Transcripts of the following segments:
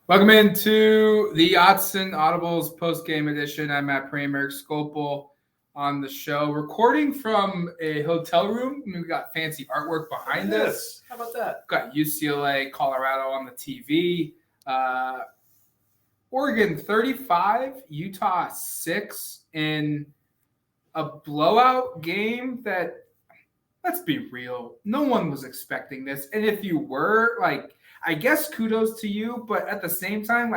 Welcome into the Autzen Audibles post-game edition. I'm Matt Pramer, Scopel on the show, recording from a hotel room. We got fancy artwork behind us. How about that? We've got UCLA, Colorado on the TV. Oregon 35, Utah 6 in a blowout game that, let's be real, no one was expecting this. And if you were, I guess kudos to you, but at the same time,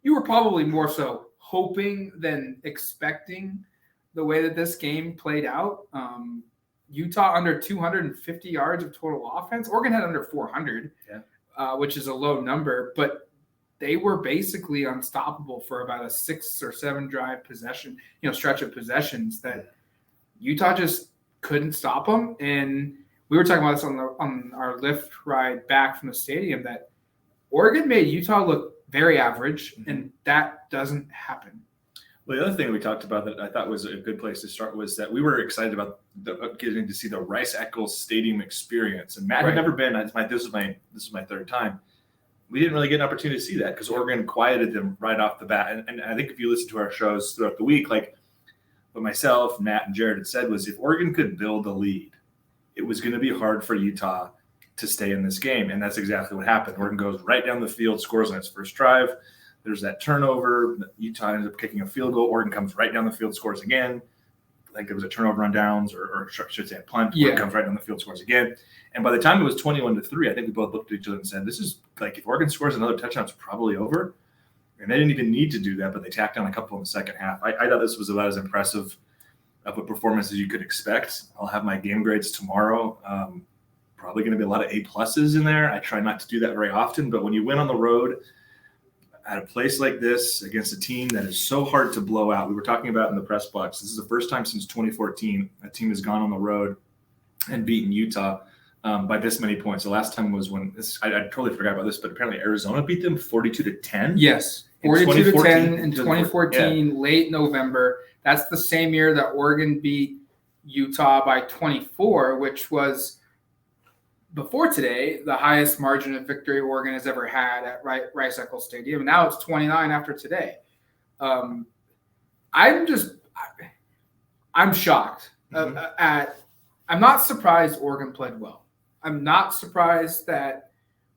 you were probably more so hoping than expecting the way that this game played out. Utah under 250 yards of total offense. Oregon had under 400, which is a low number, but they were basically unstoppable for about a 6 or 7 drive possession, stretch of possessions that Utah just couldn't stop them. And we were talking about this on our Lyft ride back from the stadium that Oregon made Utah look very average, and that doesn't happen. Well, the other thing we talked about that I thought was a good place to start was that we were excited about getting to see the Rice-Eccles Stadium experience. And Matt had never been. This is my third time. We didn't really get an opportunity to see that because Oregon quieted them right off the bat. And I think if you listen to our shows throughout the week, what myself, Matt, and Jared had said was if Oregon could build a lead, it was going to be hard for Utah to stay in this game. And that's exactly what happened. Oregon goes right down the field, scores on its first drive. There's that turnover. Utah ends up kicking a field goal. Oregon comes right down the field, scores again. I think there was a turnover on downs, or I should say a punt. Oregon comes right down the field, scores again. And by the time it was 21-3, I think we both looked at each other and said, this is if Oregon scores another touchdown, it's probably over. And they didn't even need to do that, but they tacked on a couple in the second half. I thought this was about as impressive of a performance as you could expect. I'll have my game grades tomorrow. Probably going to be a lot of A+ in there. I try not to do that very often, but when you win on the road at a place like this against a team that is so hard to blow out, we were talking about in the press box, this is the first time since 2014 a team has gone on the road and beaten Utah by this many points. The last time was when I totally forgot about this, but apparently Arizona beat them 42-10. Yes, 42-10 in 2014, late November. That's the same year that Oregon beat Utah by 24, which was, before today, the highest margin of victory Oregon has ever had at Rice-Eccles Stadium. And now it's 29 after today. I'm shocked. I'm not surprised Oregon played well. I'm not surprised that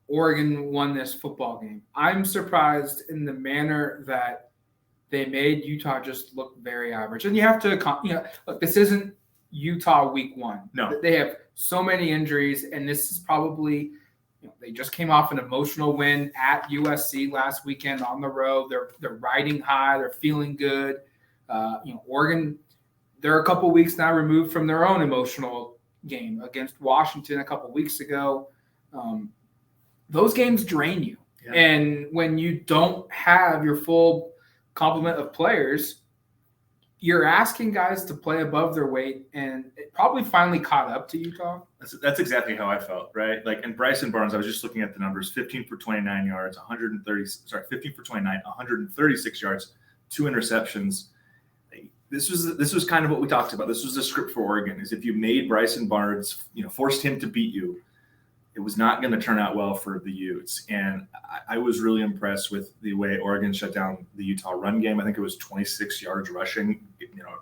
Oregon won this football game. I'm surprised in the manner that they made Utah just look very average. And you have to, look, this isn't Utah week 1. No. They have so many injuries, and this is probably, they just came off an emotional win at USC last weekend on the road. They're riding high. They're feeling good. Oregon, they're a couple weeks now removed from their own emotional game against Washington a couple weeks ago. Those games drain you. Yeah. And when you don't have your full complement of players, you're asking guys to play above their weight, and it probably finally caught up to Utah. That's exactly how I felt, right? And Bryson Barnes, I was just looking at the numbers, 15 for 29 yards, 15 for 29, 136 yards, 2 interceptions. This was kind of what we talked about. This was the script for Oregon, is if you made Bryson Barnes, forced him to beat you, it was not going to turn out well for the Utes. And I was really impressed with the way Oregon shut down the Utah run game. I think it was 26 yards rushing,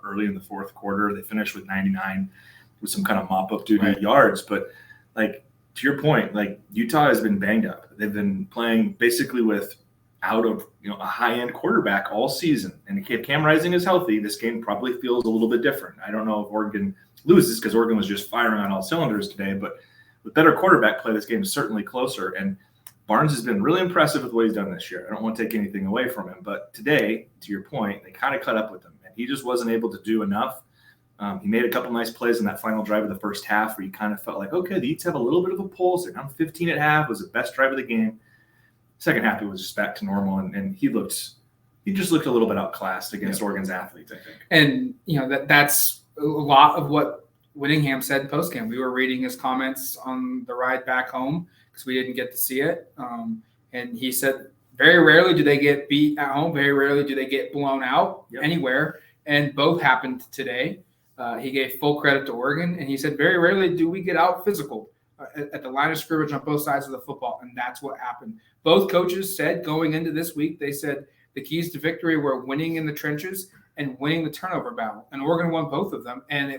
early in the fourth quarter. They finished with 99 with some kind of mop-up duty yards. But, to your point, Utah has been banged up. They've been playing basically without a high-end quarterback all season. And if Cam Rising is healthy, this game probably feels a little bit different. I don't know if Oregon loses because Oregon was just firing on all cylinders today, but with better quarterback play, this game is certainly closer. And Barnes has been really impressive with what he's done this year. I don't want to take anything away from him. But today, to your point, they kind of caught up with him. And he just wasn't able to do enough. He made a couple nice plays in that final drive of the first half where you kind of felt like, okay, the Utes have a little bit of a pulse. They're down 15 at half. It was the best drive of the game. Second half, it was just back to normal. And he just looked a little bit outclassed against Oregon's athletes, I think. And, that's a lot of what Whittingham said postgame. We were reading his comments on the ride back home because we didn't get to see it. And he said, very rarely do they get beat at home. Very rarely do they get blown out anywhere. And both happened today. He gave full credit to Oregon. And he said, very rarely do we get out physical at the line of scrimmage on both sides of the football. And that's what happened. both coaches said going into this week, they said the keys to victory were winning in the trenches and winning the turnover battle. And Oregon won both of them. And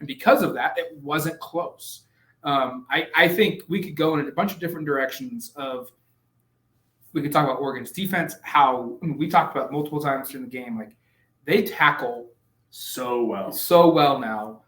because of that, it wasn't close. I think we could go in a bunch of different directions we could talk about Oregon's defense, we talked about multiple times during the game, like they tackle so well now.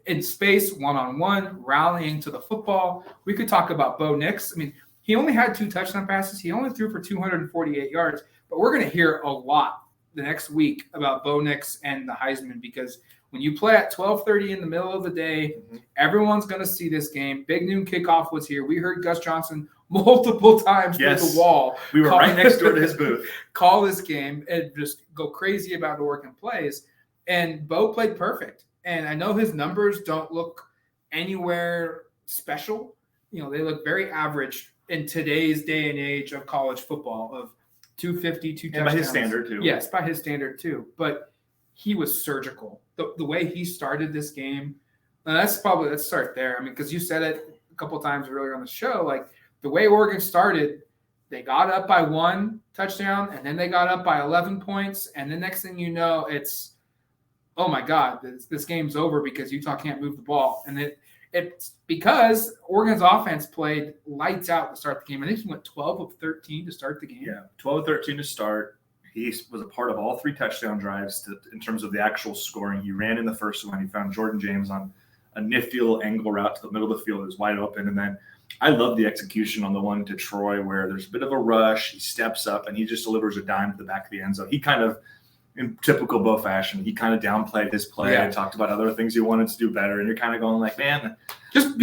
In space, one-on-one, rallying to the football. We could talk about Bo Nix. I mean, he only had 2 touchdown passes. He only threw for 248 yards. But we're going to hear a lot the next week about Bo Nix and the Heisman, because when you play at 12:30 in the middle of the day, everyone's going to see this game. Big noon kickoff was here. We heard Gus Johnson multiple times through the wall. We were right next door to his booth. Call this game and just go crazy about Oregon plays. And Bo played perfect. And I know his numbers don't look anywhere special. They look very average in today's day and age of college football, of 250, 2 touchdowns. And by his standard, too. Yes, by his standard, too. But he was surgical. The way he started this game, let's start there. I mean, because you said it a couple times earlier on the show, like the way Oregon started, they got up by 1 touchdown, and then they got up by 11 points. And the next thing you know, it's, oh my God, this game's over because Utah can't move the ball. And it's because Oregon's offense played lights out to start the game. I think he went 12 of 13 to start the game. Yeah, 12 of 13 to start. He was a part of all 3 touchdown drives in terms of the actual scoring. He ran in the first one. He found Jordan James on a nifty angle route to the middle of the field. It was wide open. And then I love the execution on the one to Troy where there's a bit of a rush. He steps up and he just delivers a dime to the back of the end zone. He kind of, in typical Bo fashion, he kind of downplayed his play and talked about other things he wanted to do better. And you're kind of going like, man, just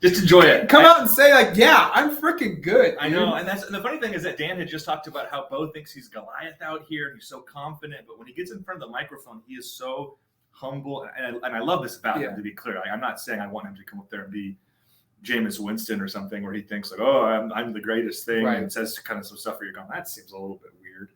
enjoy it. Come out and say like, yeah, I'm freaking good. I know. And the funny thing is that Dan had just talked about how Bo thinks he's Goliath out here and he's so confident. But when he gets in front of the microphone, he is so humble. And I love this about him, to be clear. Like, I'm not saying I want him to come up there and be Jameis Winston or something where he thinks like, oh, I'm the greatest thing, and says kind of some stuff where you're going, that seems a little bit weird.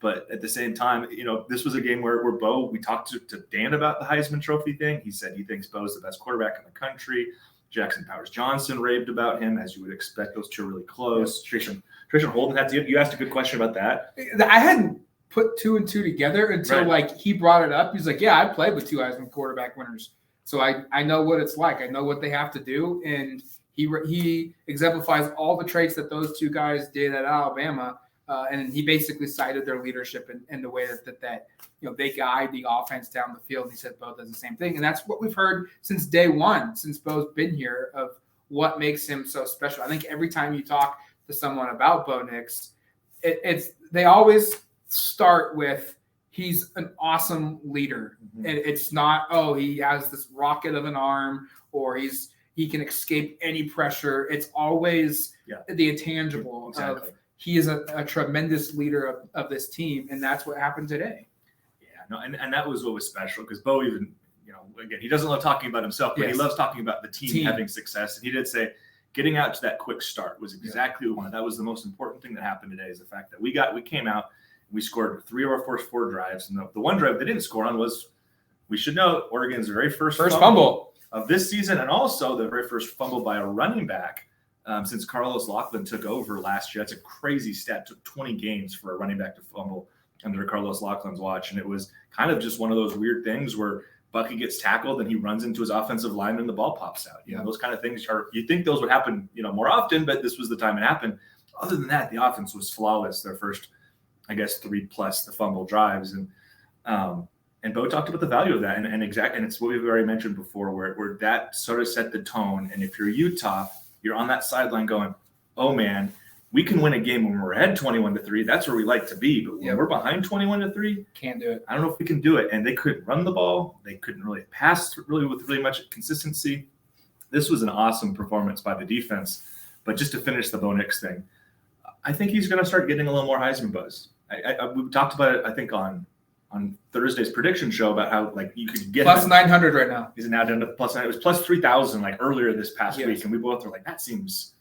But at the same time, this was a game where Bo, we talked to Dan about the Heisman Trophy thing. He said he thinks Bo's the best quarterback in the country. Jackson Powers Johnson raved about him, as you would expect. Those two are really close. Tracian Holden you asked a good question about that. I hadn't put 2 and 2 together until he brought it up. He's like, yeah, I played with 2 Heisman quarterback winners. So I know what it's like. I know what they have to do. And he exemplifies all the traits that those 2 guys did at Alabama. And he basically cited their leadership and the way that they guide the offense down the field. He said Bo does the same thing. And that's what we've heard since day one, since Bo's been here, of what makes him so special. I think every time you talk to someone about Bo Nix, they always start with, he's an awesome leader. Mm-hmm. And it's not, he has this rocket of an arm, or he can escape any pressure. It's always the intangible of he is a tremendous leader of this team, and that's what happened today. Yeah, no, and that was what was special, because Bo even, again, he doesn't love talking about himself, but he loves talking about the team having success. And he did say getting out to that quick start was exactly what we wanted. That was the most important thing that happened today, is the fact that we came out, we scored 3 of our first 4 drives, and the one drive they didn't score on was, we should know, Oregon's very first fumble of this season, and also the very first fumble by a running back since Carlos Loughlin took over last year. That's a crazy stat. It took 20 games for a running back to fumble under Carlos Loughlin's watch, and it was kind of just one of those weird things where Bucky gets tackled and he runs into his offensive lineman and the ball pops out. Those kind of things you think those would happen, more often, but this was the time it happened. Other than that, the offense was flawless. Their first, 3 plus the fumble drives, and Bo talked about the value of that, and it's what we've already mentioned before, where that sort of set the tone. And if you're Utah, you're on that sideline going, oh man, we can win a game when we're ahead 21-3. That's where we like to be. But when we're behind 21-3, can't do it. I don't know if we can do it. And they couldn't run the ball. They couldn't really pass with really much consistency. This was an awesome performance by the defense. But just to finish the Bo Nix thing, I think he's going to start getting a little more Heisman buzz. We talked about it, I think, on Thursday's prediction show, about how you could get plus 900 right now. He's now down to plus 9. It was plus 3,000 earlier this past week, and we both were like, that seems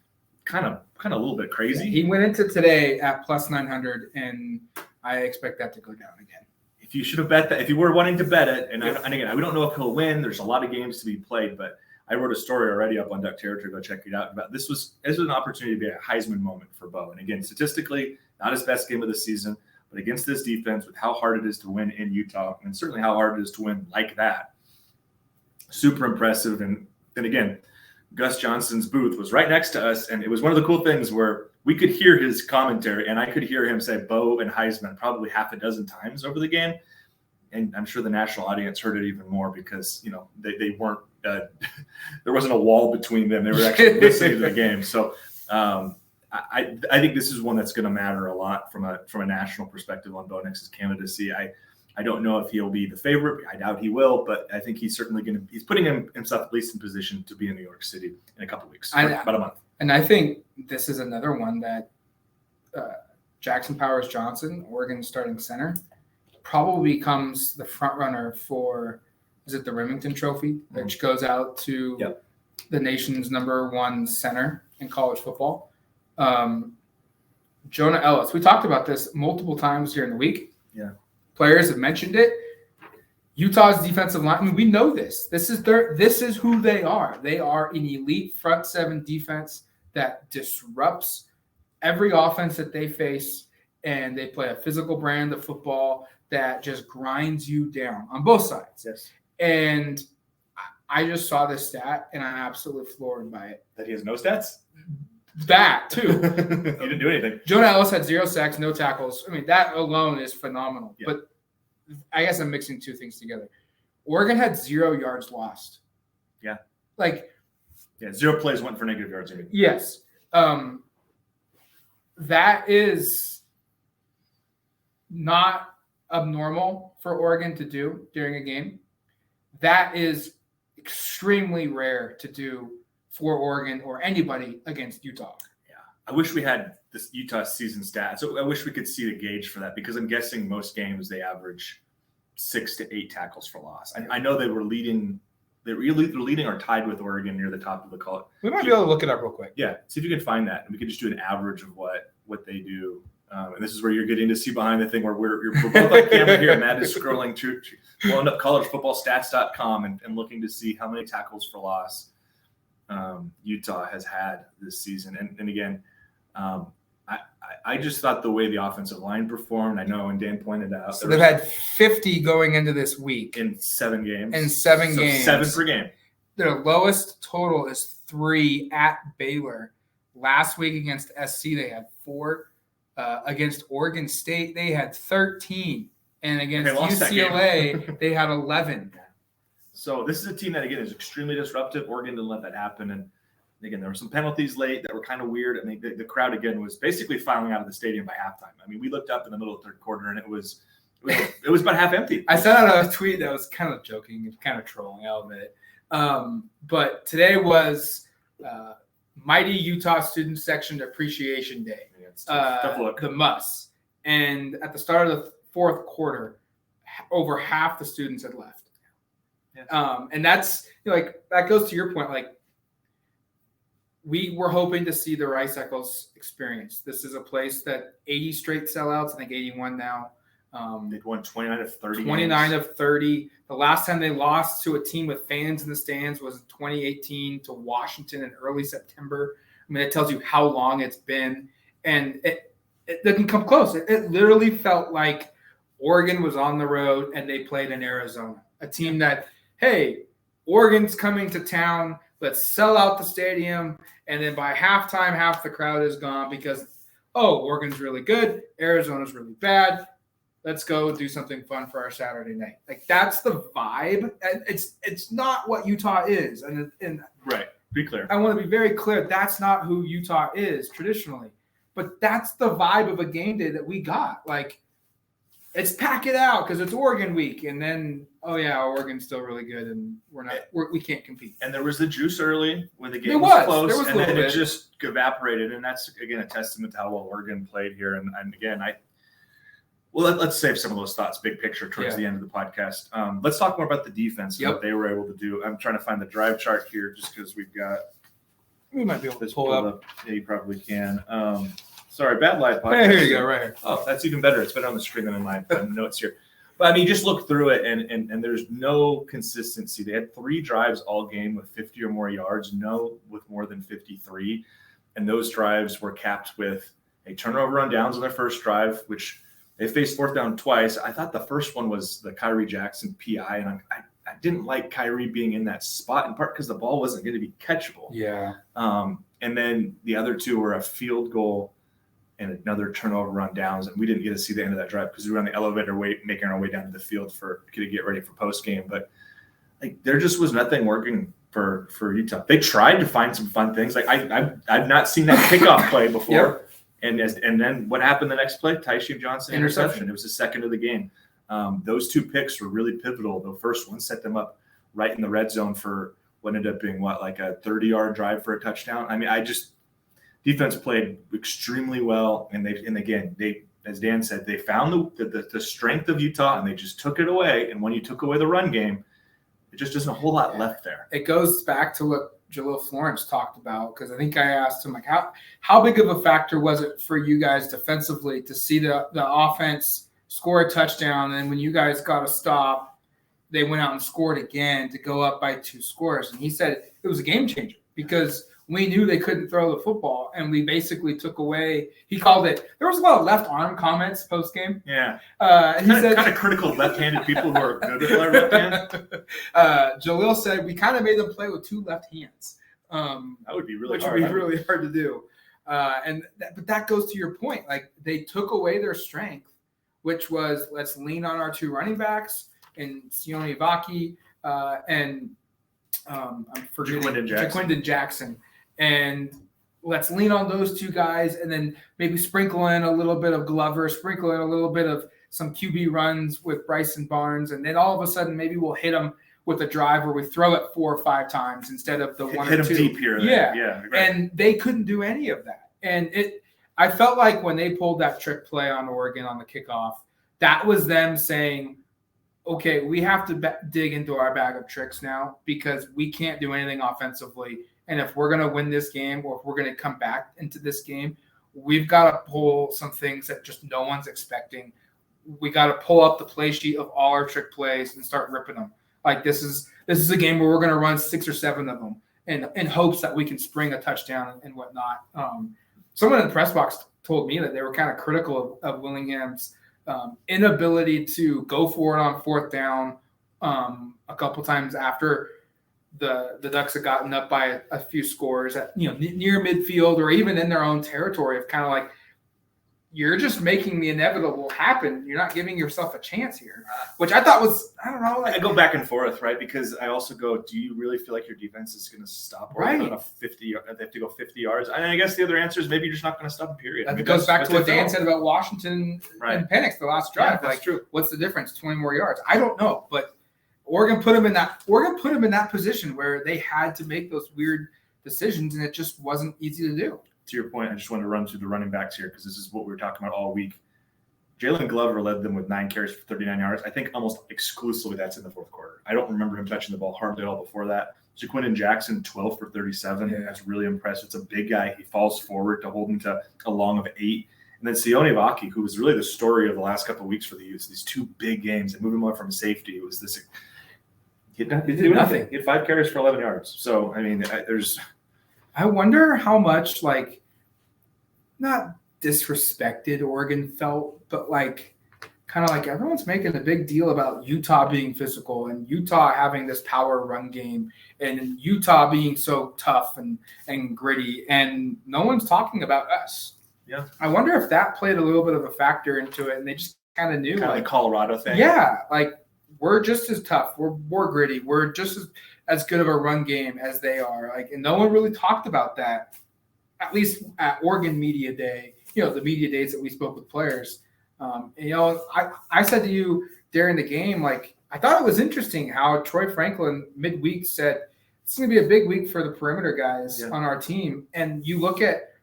kind of a little bit crazy. He went into today at plus 900, and I expect that to go down again. If you should have bet that, if you were wanting to bet it, and again, we don't know if he'll win. There's a lot of games to be played, but I wrote a story already up on Duck Territory. Go check it out. About this was an opportunity to be a Heisman moment for Bo. And again, statistically, not his best game of the season, but against this defense, with how hard it is to win in Utah, and certainly how hard it is to win like that, super impressive. And again, Gus Johnson's booth was right next to us, and it was one of the cool things where we could hear his commentary, and I could hear him say Bo and Heisman probably half a dozen times over the game. And I'm sure the national audience heard it even more because, they weren't there wasn't a wall between them. They were actually listening to the game. So I think this is one that's going to matter a lot from a national perspective on Bo Nix's candidacy. I don't know if he'll be the favorite. I doubt he will, but I think he's certainly he's putting himself at least in position to be in New York City in a couple of weeks, about a month. And I think this is another one that Jackson Powers Johnson, Oregon starting center, probably becomes the front runner for, is it the Remington Trophy, which goes out to the nation's #1 center in college football. Jonah Ellis. We talked about this multiple times during the week. Yeah. Players have mentioned it. Utah's defensive line. I mean, we know this. This is who they are. They are an elite front seven defense that disrupts every offense that they face, and they play a physical brand of football that just grinds you down on both sides. Yes. And I just saw this stat, and I'm absolutely floored by it. That he has no stats? That, too. He didn't do anything. Jonah Ellis had 0 sacks, no tackles. I mean, that alone is phenomenal. Yeah. But I guess I'm mixing two things together. Oregon had 0 yards lost. Yeah. 0 plays went for negative yards. Yes. That is not abnormal for Oregon to do during a game. That is extremely rare to do for Oregon or anybody against Utah. Yeah. I wish we had this Utah season stats. So I wish we could see the gauge for that, because I'm guessing most games they average 6 to 8 tackles for loss. I know they were leading. They're either leading or tied with Oregon near the top of the call. We might be able to look it up real quick. Yeah. See if you can find that. And we could just do an average of what they do. And this is where you're getting to see behind the thing where we're both on camera here. Matt is scrolling to blowing up collegefootballstats.com and looking to see how many tackles for loss Utah has had this season. And again, I just thought the way the offensive line performed, I know, and Dan pointed out. So they've had 50 going into this week. In 7 games. In 7 games. 7 per game. Their lowest total is 3 at Baylor. Last week against SC, they had 4. Against Oregon State, they had 13. And against UCLA, they had 11. So this is a team that, again, is extremely disruptive. Oregon didn't let that happen. And again, there were some penalties late that were kind of weird. I mean, the crowd, again, was basically filing out of the stadium by halftime. I mean, we looked up in the middle of the third quarter, and it was about half empty. I sent out a tweet that was kind of joking, kind of trolling, I'll admit it. But today was Mighty Utah Student Section Appreciation Day. Tough look. The Muss. And at the start of the fourth quarter, over half the students had left. Yeah. And that's that goes to your point. We were hoping to see the Rice-Eccles experience. This is a place that 80 straight sellouts, I think 81 now. They'd won 29 of 30. 29 games. of 30. The last time they lost to a team with fans in the stands was 2018 to Washington in early September. I mean, it tells you how long it's been. And it didn't come close. It literally felt like Oregon was on the road and they played in Arizona. A team that, hey, Oregon's coming to town. Let's sell out the stadium. And then by halftime, half the crowd is gone because, Oregon's really good. Arizona's really bad. Let's go do something fun for our Saturday night. That's the vibe. And it's not what Utah is. And right. Be clear. I want to be very clear. That's not who Utah is traditionally. But that's the vibe of a game day that we got. It's pack it out because it's Oregon week. And then, Oregon's still really good and we can't compete. And there was the juice early when the game was close. There was and then it just evaporated. And that's, again, a testament to how well Oregon played here. And again, let's save some of those thoughts, big picture, towards the end of the podcast. Let's talk more about the defense and what they were able to do. I'm trying to find the drive chart here just because we've got – we might be able to pull up. Yeah, you probably can. Sorry, bad live podcast. Hey, here you go, right here. Oh, that's even better. It's better on the screen than in my notes here. But I mean, just look through it, and there's no consistency. They had 3 drives all game with 50 or more yards, no with more than 53. And those drives were capped with a turnover on downs on their first drive, which they faced 4th down twice. I thought the first one was the Kyrie Jackson PI, and I didn't like Kyrie being in that spot, in part because the ball wasn't going to be catchable. Yeah. And then the other 2 were a field goal and another turnover on downs, and we didn't get to see the end of that drive because we were on the elevator making our way down to the field to get ready for post game. But like, there just was nothing working for Utah. They tried to find some fun things. Like I've not seen that kickoff play before. Yep. And then what happened the next play? Tyshee Johnson interception. It was the second of the game. Those 2 picks were really pivotal. The first one set them up right in the red zone for what ended up being like a 30-yard drive for a touchdown. I mean, defense played extremely well, and again, as Dan said, they found the strength of Utah, and they just took it away. And when you took away the run game, it just isn't a whole lot left there. It goes back to what Jalil Florence talked about, because I think I asked him, like, how big of a factor was it for you guys defensively to see the offense score a touchdown, and when you guys got a stop, they went out and scored again to go up by 2 scores? And he said it was a game changer because we knew they couldn't throw the football, and we basically took away. He called it. There was a lot of left arm comments post game. Yeah, and he said kind of critical of left-handed people who are good at their left hand. Jalil said we kind of made them play with 2 left hands. That would be really which hard. would be really hard to do. But that goes to your point. Like, they took away their strength, which was let's lean on our 2 running backs and Sione Vaki and I'm forgetting Jaquindon Jackson. And let's lean on those 2 guys, and then maybe sprinkle in a little bit of Glover, sprinkle in a little bit of some QB runs with Bryson Barnes, and then all of a sudden maybe we'll hit them with a drive where we throw it 4 or 5 times instead of the 1 or 2. Hit them deep here. Yeah. Right. And they couldn't do any of that. And I felt like when they pulled that trick play on Oregon on the kickoff, that was them saying, okay, we have to dig into our bag of tricks now because we can't do anything offensively. And if we're going to win this game, or if we're going to come back into this game, we've got to pull some things that just no one's expecting. We got to pull up the play sheet of all our trick plays and start ripping them. Like, this is a game where we're going to run 6 or 7 of them in hopes that we can spring a touchdown and whatnot. Someone in the press box told me that they were kind of critical of Willingham's inability to go for it on 4th down a couple times after the Ducks had gotten up by a few scores at near midfield or even in their own territory, of kind of like, you're just making the inevitable happen. You're not giving yourself a chance here, which I thought was, I don't know. Like, I go back and forth, right? Because I also go, do you really feel like your defense is going to stop Oregon on a 50? They have to go 50 yards. And I guess the other answer is maybe you're just not going to stop them, period. That goes back to what Dan said about Washington and Penix the last drive. Yeah, that's true. What's the difference? 20 more yards. I don't know, but Oregon put them in that position where they had to make those weird decisions, and it just wasn't easy to do. To your point, I just wanted to run through the running backs here because this is what we were talking about all week. Jalen Glover led them with 9 carries for 39 yards. I think almost exclusively that's in the 4th quarter. I don't remember him touching the ball hardly at all before that. Jaquindon Jackson, 12 for 37. Yeah. That's really impressive. It's a big guy. He falls forward to hold him to a long of 8. And then Sione Vaki, who was really the story of the last couple of weeks for the Utes, these 2 big games and moving him from safety. It was this. He did nothing. He had 5 carries for 11 yards. So, I mean, I wonder how much, like, not disrespected Oregon felt, but like, kind of like everyone's making a big deal about Utah being physical and Utah having this power run game and Utah being so tough and gritty, and no one's talking about us. Yeah. I wonder if that played a little bit of a factor into it, and they just kind of knew. Kind of like the Colorado thing. Yeah, like, we're just as tough. We're more gritty. We're just as good of a run game as they are. Like, and no one really talked about that, at least at Oregon Media Day, the media days that we spoke with players. I said to you during the game, like, I thought it was interesting how Troy Franklin midweek said, it's going to be a big week for the perimeter guys on our team. And you look at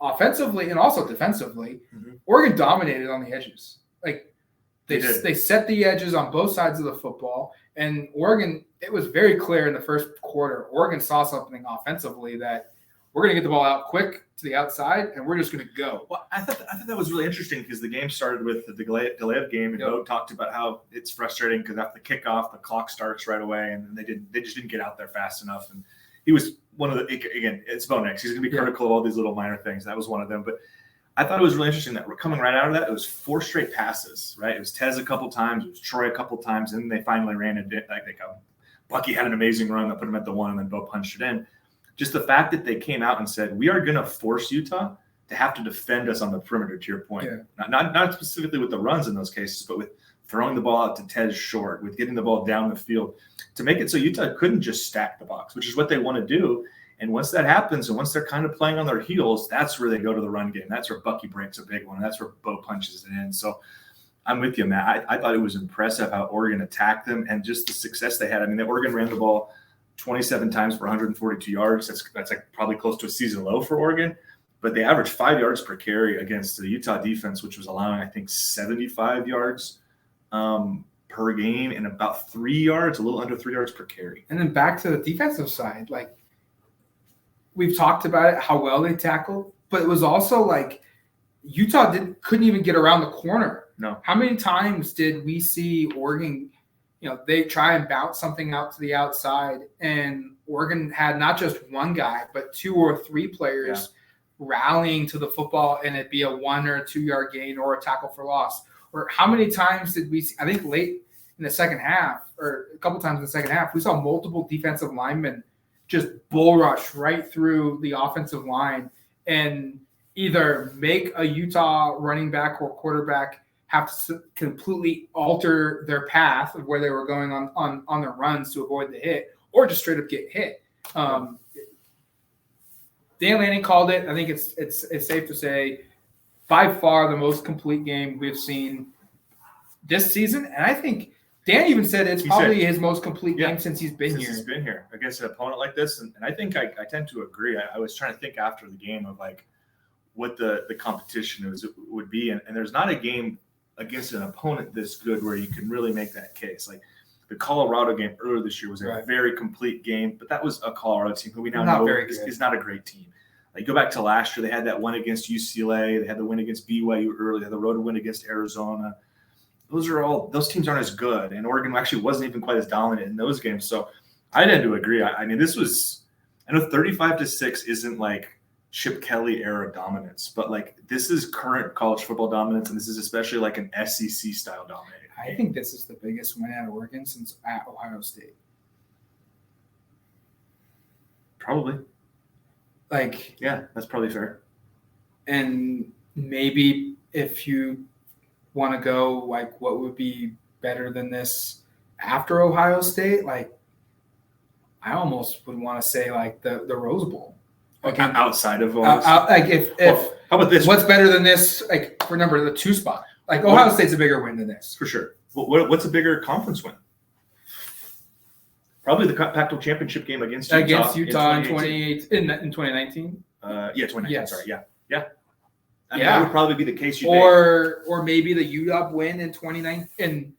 offensively and also defensively, Oregon dominated on the edges. Like, they set the edges on both sides of the football. And Oregon, it was very clear in the first quarter, Oregon saw something offensively that we're going to get the ball out quick to the outside, and we're just going to go. Well, I thought that was really interesting because the game started with the delay of game, and Bo talked about how it's frustrating because after the kickoff, the clock starts right away, and they just didn't get out there fast enough. And he was one of the, again, it's Bo next. He's going to be critical of all these little minor things. That was one of them. But I thought it was really interesting that we're coming right out of that. It was 4 straight passes, right? It was Tez a couple times, it was Troy a couple times, and then they finally ran it. Bucky had an amazing run that put him at the 1, and then Bo punched it in. Just the fact that they came out and said, we are going to force Utah to have to defend us on the perimeter, to your point. Yeah. Not specifically with the runs in those cases, but with throwing the ball out to Tez short, with getting the ball down the field, to make it so Utah couldn't just stack the box, which is what they want to do. And once that happens, and once they're kind of playing on their heels, that's where they go to the run game. That's where Bucky breaks a big one. That's where Bo punches it in. So I'm with you, Matt. I thought it was impressive how Oregon attacked them and just the success they had. I mean, Oregon ran the ball 27 times for 142 yards. That's like probably close to a season low for Oregon. But they averaged 5 yards per carry against the Utah defense, which was allowing, I think, 75 yards per game and about 3 yards, a little under 3 yards per carry. And then back to the defensive side, like we've talked about it, how well they tackled, but it was also like Utah couldn't even get around the corner. No. How many times did we see Oregon, they try and bounce something out to the outside, and Oregon had not just one guy, but 2 or 3 players rallying to the football, and it'd be a 1 or 2 yard gain or a tackle for loss. Or how many times did we see, I think late in the second half, or a couple times in the second half, we saw multiple defensive linemen just bull rush right through the offensive line and either make a Utah running back or quarterback have to completely alter their path of where they were going on their runs to avoid the hit, or just straight up get hit. Dan Lanning called it. I think it's safe to say by far the most complete game we've seen this season. And I think Dan even said it's probably his most complete game since he's been here. He's been here against an opponent like this. And I think I tend to agree. I was trying to think after the game of like what the competition would be. And there's not a game against an opponent this good where you can really make that case. Like the Colorado game earlier this year was a very complete game, but that was a Colorado team who we now know is not a great team. Like go back to last year, they had that win against UCLA, they had the win against BYU early, they had the road win against Arizona. Those teams aren't as good, and Oregon actually wasn't even quite as dominant in those games. So I tend to agree. I mean, I know 35-6 isn't like Chip Kelly era dominance, but like this is current college football dominance, and this is especially like an SEC style dominating. I think this is the biggest win out of Oregon since at Ohio State. Probably. Like, yeah, that's probably fair. And maybe if you want to go like what would be better than this after Ohio State, like I almost would want to say like the Rose Bowl. Like outside of Ohio State. Like if how about this? What's better than this? Like for the 2 spot. Like Ohio State's a bigger win than this for sure. What's a bigger conference win? Probably the Pac-12 championship game against Utah in 2019. 2019. Yes. Sorry. Yeah. I mean, that would probably be the case. Or maybe the UW win in 2019. And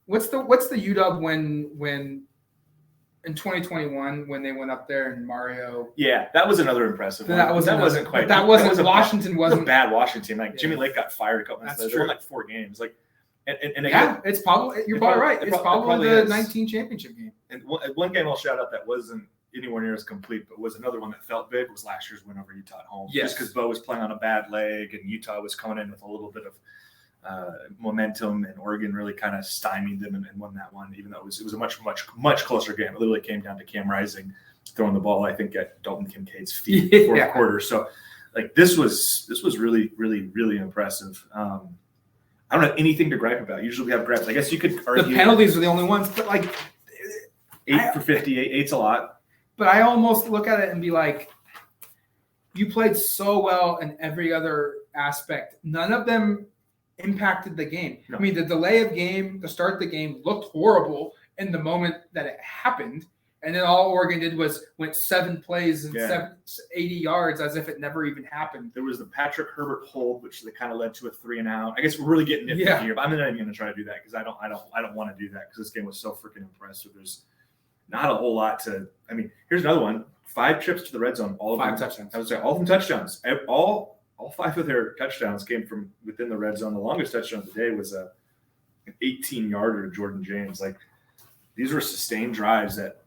what's the UW when in 2021 when they went up there and Mario? Yeah, that was another impressive one. That wasn't quite. Washington wasn't a bad Washington. Like Jimmy Lake got fired a couple months later. They won like 4 games. Like, and again, it's probably you're probably right. It's probably the 19 championship game. And one game I'll shout out that wasn't anywhere near as complete, but was another one that felt big was last year's win over Utah at home. Yes. Just because Bo was playing on a bad leg and Utah was coming in with a little bit of momentum, and Oregon really kind of stymied them and won that one, even though it was a much closer game. It literally came down to Cam Rising throwing the ball, I think, at Dalton Kincaid's feet in the fourth quarter. So, like this was really, really, really impressive. I don't have anything to gripe about. Usually we have gripes. I guess you could argue the penalties are the only ones, but like 8 for 58, 8's a lot. But I almost look at it and be like, you played so well in every other aspect. None of them impacted the game. No. I mean, the delay of game, the start of the game looked horrible in the moment that it happened. And then all Oregon did was went 7 plays and 80 yards as if it never even happened. There was the Patrick Herbert hold, which they kind of led to a 3 and out. I guess we're really getting nitpicky here, but I'm not even going to try to do that because I don't want to do that because this game was so freaking impressive. not a whole lot to. I mean, here's another one: 5 trips to the red zone, all of 5 them, touchdowns. I would say all of them touchdowns. All 5 of their touchdowns came from within the red zone. The longest touchdown of the day was an 18-yarder to Jordan James. Like, these were sustained drives that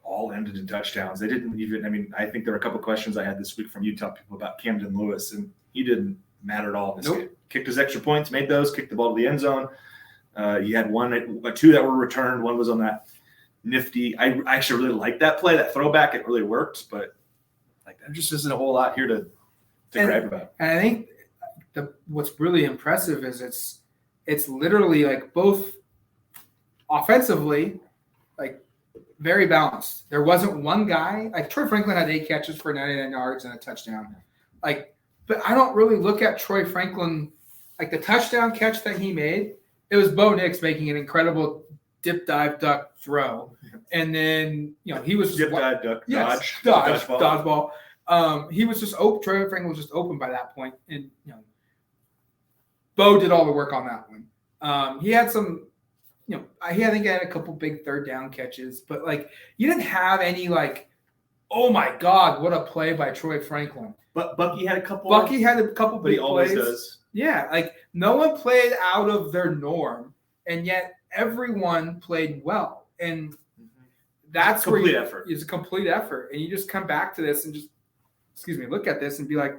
all ended in touchdowns. They didn't even. I mean, I think there were a couple questions I had this week from Utah people about Camden Lewis, and he didn't matter at all. Nope. Kicked his extra points, made those, kicked the ball to the end zone. He had 2 that were returned. One was on that nifty. I actually really liked that play, that throwback. It really worked, but like there just isn't a whole lot here to gripe about. And I think what's really impressive is it's literally like both offensively, like very balanced. There wasn't one guy like Troy Franklin had 8 catches for 99 yards and a touchdown. Like, but I don't really look at Troy Franklin like the touchdown catch that he made. It was Bo Nix making an incredible dip, dive, duck throw. And then, he was dip, dive, duck, dodgeball. He was just open. Troy Franklin was just open by that point. And, Bo did all the work on that one. He had some, I think he had a couple big third down catches, but like you didn't have any like, oh my God, what a play by Troy Franklin. But Bucky had a couple. But big he always plays. Does. Yeah, like no one played out of their norm, and yet everyone played well. And that's where it's a complete effort. And you just come back to this and just, look at this and be like,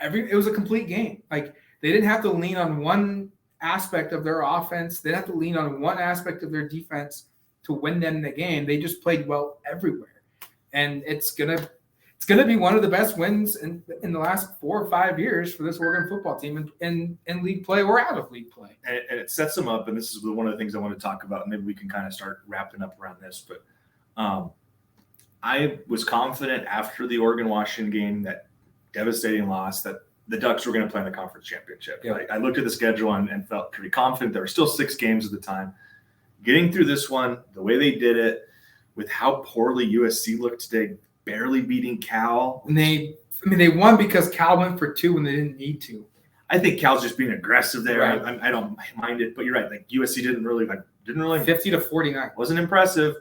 it was a complete game. Like they didn't have to lean on one aspect of their offense. They didn't have to lean on one aspect of their defense to win them the game. They just played well everywhere. And it's gonna be one of the best wins in the last 4 or 5 years for this Oregon football team in league play or out of league play. And it sets them up, and this is one of the things I want to talk about. Maybe we can kind of start wrapping up around this. But I was confident after the Oregon-Washington game, that devastating loss, that the Ducks were going to play in the conference championship. Yeah. I looked at the schedule and felt pretty confident. There were still 6 games at the time. Getting through this one, the way they did it, with how poorly USC looked today, barely beating Cal. And they won because Cal went for 2 when they didn't need to. I think Cal's just being aggressive there. Right. I don't mind it, but you're right. Like USC didn't really 50-49. Wasn't impressive.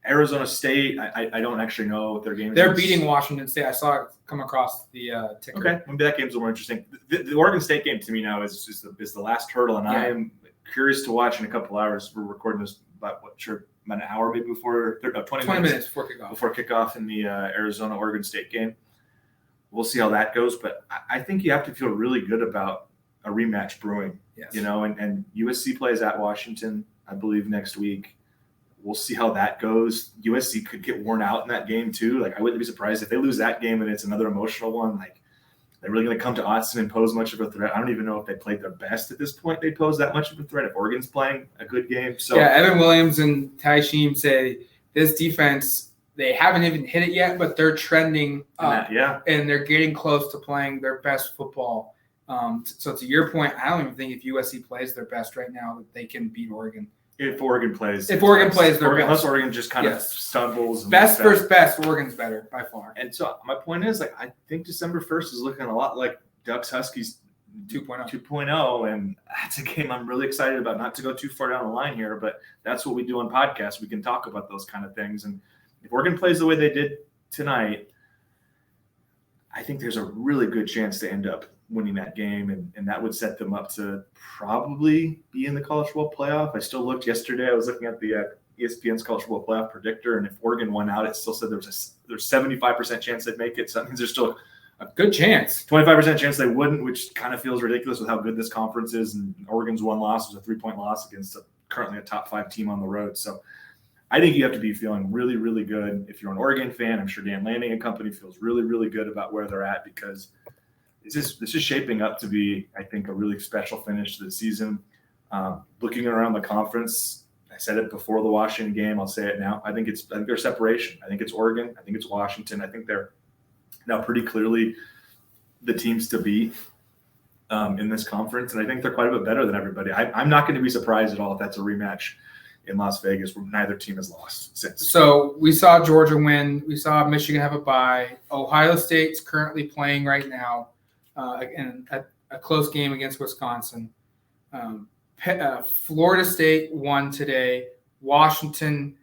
Arizona State, I don't actually know what their game is. They're beating Washington State. I saw it come across the ticker. Okay, maybe that game's a little more interesting. The Oregon State game to me now is the last hurdle, and I am curious to watch in a couple hours. We're recording this about an hour maybe before 20 minutes before kickoff in the Arizona-Oregon State game. We'll see how that goes, but I think you have to feel really good about a rematch brewing. Yes. And USC plays at Washington, I believe, next week. We'll see how that goes. USC could get worn out in that game too. Like I wouldn't be surprised if they lose that game and it's another emotional one. Like they're really going to come to Autzen and pose much of a threat. I don't even know if they played their best at this point. They pose that much of a threat if Oregon's playing a good game. So yeah, Evan Williams and Ty Sheem say this defense, they haven't even hit it yet, but they're trending up. And they're getting close to playing their best football. So to your point, I don't even think if USC plays their best right now that they can beat Oregon. If Oregon plays their best. Unless Oregon just kind of stumbles. Best versus best, Oregon's better by far. And so my point is, I think December 1st is looking a lot like Ducks Huskies 2.0, and that's a game I'm really excited about. Not to go too far down the line here, but that's what we do on podcasts. We can talk about those kind of things. And if Oregon plays the way they did tonight, I think there's a really good chance to end up winning that game, and that would set them up to probably be in the college football playoff. I still looked yesterday. I was looking at the ESPN's college football playoff predictor, and if Oregon won out, it still said there's 75% chance they'd make it. So that means there's still a good chance, 25% chance they wouldn't, which kind of feels ridiculous with how good this conference is. And Oregon's one loss was a 3-point loss against currently a top 5 team on the road. So I think you have to be feeling really, really good. If you're an Oregon fan, I'm sure Dan Lanning and company feels really, really good about where they're at, because this is shaping up to be, I think, a really special finish to the season. Looking around the conference, I said it before the Washington game. I'll say it now. I think there's separation. I think it's Oregon. I think it's Washington. I think they're now pretty clearly the teams to beat in this conference, and I think they're quite a bit better than everybody. I'm not going to be surprised at all if that's a rematch in Las Vegas where neither team has lost since. So we saw Georgia win. We saw Michigan have a bye. Ohio State's currently playing right now. And a close game against Wisconsin. Florida State won today. Washington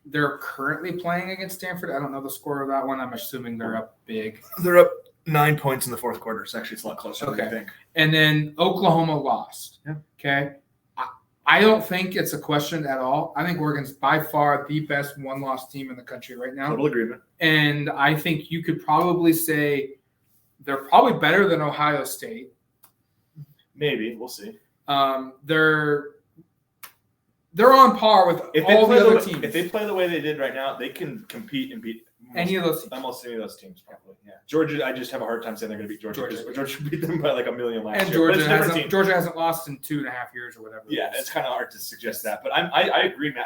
They're currently playing against Stanford. I don't know the score of that one. I'm assuming they're up big. They're up 9 points in the fourth quarter. So actually, it's a lot closer than I think. And then Oklahoma lost. Yeah. Okay. I don't think it's a question at all. I think Oregon's by far the best one-loss team in the country right now. Total agreement. And I think you could probably say they're probably better than Ohio State. Maybe. We'll see. They're on par with all the other teams. If they play the way they did right now, they can compete and beat any of those teams. Almost any of those teams, probably. Yeah. Georgia, I just have a hard time saying they're going to beat Georgia. Because Georgia beat them by like a million last year. And Georgia hasn't lost in 2.5 years or whatever. Yeah, it's kind of hard to suggest that. But I agree, man.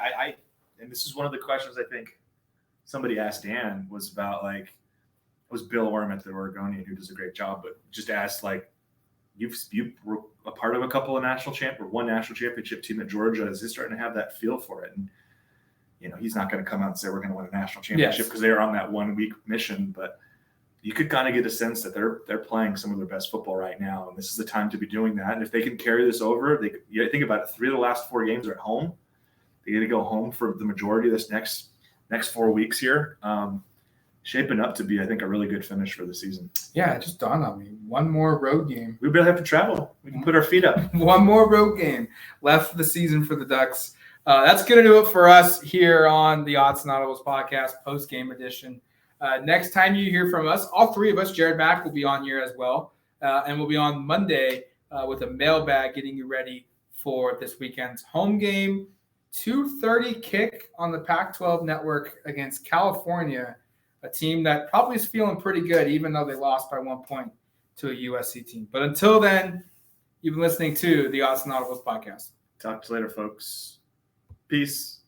And this is one of the questions I think somebody asked Dan was about, like, it was Bill Orm at the Oregonian, who does a great job, but just asked, like, you were a part of one national championship team at Georgia. Is he starting to have that feel for it? And, he's not going to come out and say we're going to win a national championship because they are on that 1 week mission. But you could kind of get a sense that they're playing some of their best football right now. And this is the time to be doing that. And if they can carry this over, think about it. 3 of the last 4 games are at home. They got to go home for the majority of this next 4 weeks here. Shaping up to be, I think, a really good finish for the season. Yeah, it just dawned on me. One more road game. We barely have to travel. We can put our feet up. One more road game left for the season for the Ducks. That's going to do it for us here on the Autzen Audibles Podcast, post-game edition. Next time you hear from us, all 3 of us, Jared Mack, will be on here as well. And we'll be on Monday with a mailbag getting you ready for this weekend's home game. 2:30 kick on the Pac-12 network against California, a team that probably is feeling pretty good, even though they lost by 1 point to a USC team. But until then, you've been listening to the Autzen Audibles Podcast. Talk to you later, folks. Peace.